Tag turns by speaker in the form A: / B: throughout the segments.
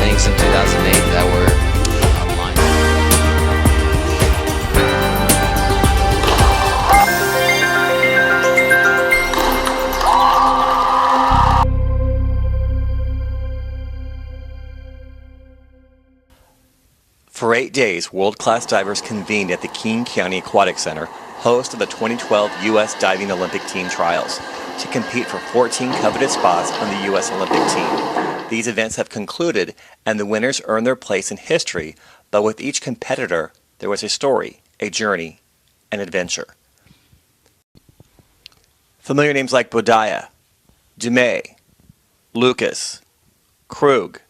A: things in 2008 that were mine.
B: For 8 days, world-class divers convened at the King County Aquatic Center, host of the 2012 U.S. Diving Olympic Team Trials, to compete for 14 coveted spots on the U.S. Olympic team. These events have concluded, and the winners earned their place in history, but with each competitor, there was a story, a journey, an adventure. Familiar names like Bodaya, Dumais, Lucas, Krug,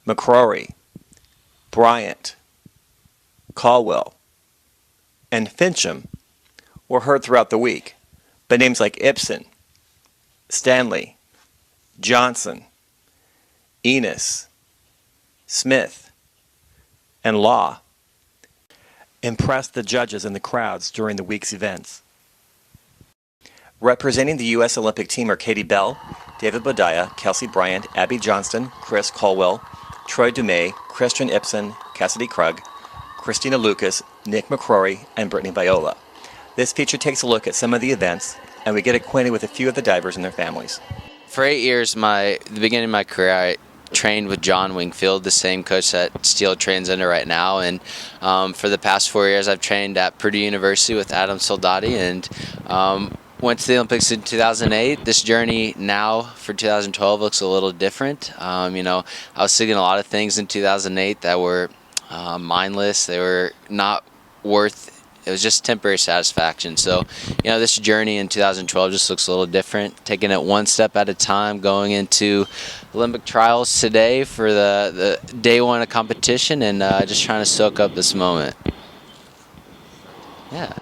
B: McCrory, Bryant, Caldwell, and Fincham were heard throughout the week, but names like Ibsen, Stanley, Johnson, Enos, Smith, and Law impressed the judges and the crowds during the week's events. Representing the U.S. Olympic team are Katie Bell, David Bodaya, Kelsey Bryant, Abby Johnston, Chris Caldwell, Troy Dumais, Christian Ibsen, Cassidy Krug, Christina Lucas, Nick McCrory, and Brittany Viola. This feature takes a look at some of the events, and we get acquainted with a few of the divers and their families.
A: For 8 years, the beginning of my career, I trained with John Wingfield, the same coach that Steele trains under right now. And for the past 4 years, I've trained at Purdue University with Adam Soldati, and went to the Olympics in 2008. This journey now for 2012 looks a little different. I was thinking a lot of things in 2008 that were mindless. They were not worth. It was just temporary satisfaction. So, this journey in 2012 just looks a little different. Taking it one step at a time, going into Olympic trials today for the day one of competition, and just trying to soak up this moment. Yeah.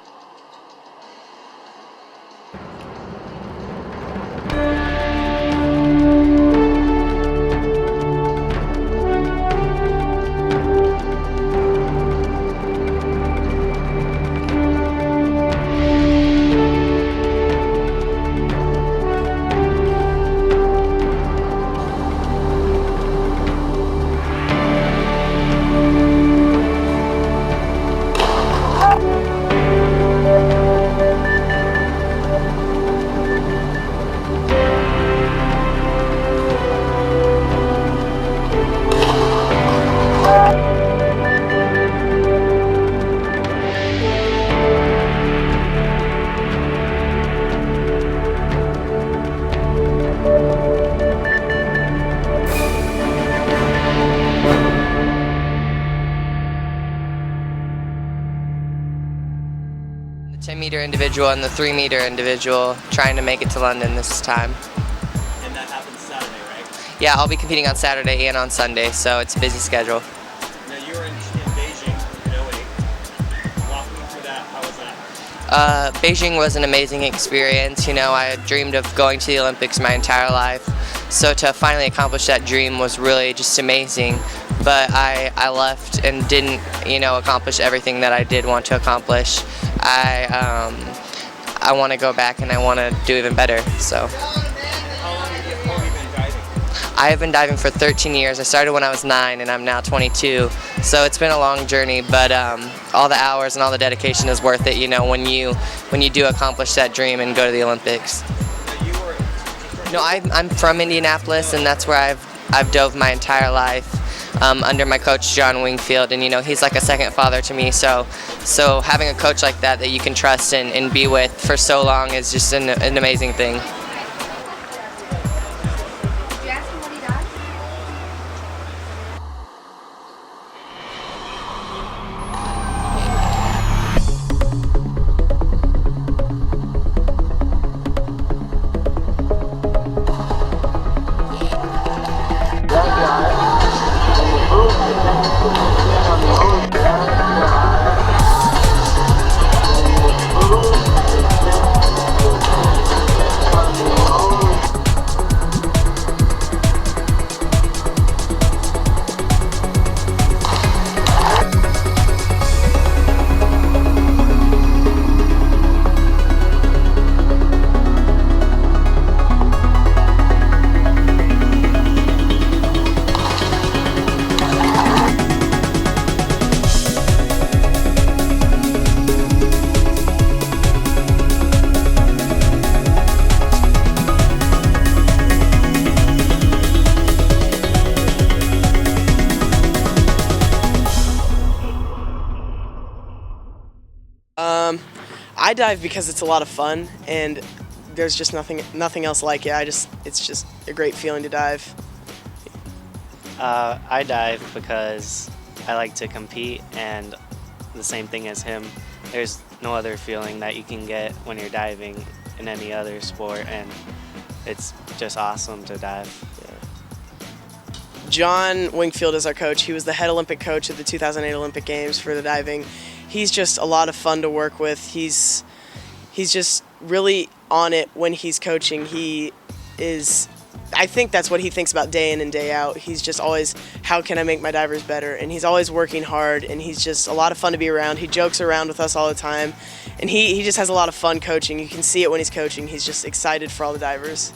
C: The 10-meter individual and the 3-meter individual, trying to make it to London this time.
B: And that happens Saturday, right?
C: Yeah, I'll be competing on Saturday and on Sunday, so it's a busy schedule.
B: Now, you were in Beijing in 08. Walk me through that. How was that?
C: Beijing was an amazing experience. I had dreamed of going to the Olympics my entire life, so to finally accomplish that dream was really just amazing. But I left and didn't, accomplish everything that I did want to accomplish. I want to go back and I want to do even better. So.
B: How long have you been diving?
C: I have been diving for 13 years. I started when I was 9 and I'm now 22. So it's been a long journey, but all the hours and all the dedication is worth it, when you do accomplish that dream and go to the Olympics. No, I'm from Indianapolis, and that's where I've dove my entire life. Under my coach John Wingfield, and he's like a second father to me, so having a coach like that you can trust and be with for so long is just an amazing thing.
D: I dive because it's a lot of fun, and there's just nothing else like it. It's just a great feeling to dive.
E: I dive because I like to compete, and the same thing as him. There's no other feeling that you can get when you're diving in any other sport, and it's just awesome to dive.
D: John Wingfield is our coach. He was the head Olympic coach at the 2008 Olympic Games for the diving. He's just a lot of fun to work with. He's just really on it when he's coaching. I think that's what he thinks about day in and day out. He's just always, how can I make my divers better? And he's always working hard, and he's just a lot of fun to be around. He jokes around with us all the time, and he just has a lot of fun coaching. You can see it when he's coaching. He's just excited for all the divers.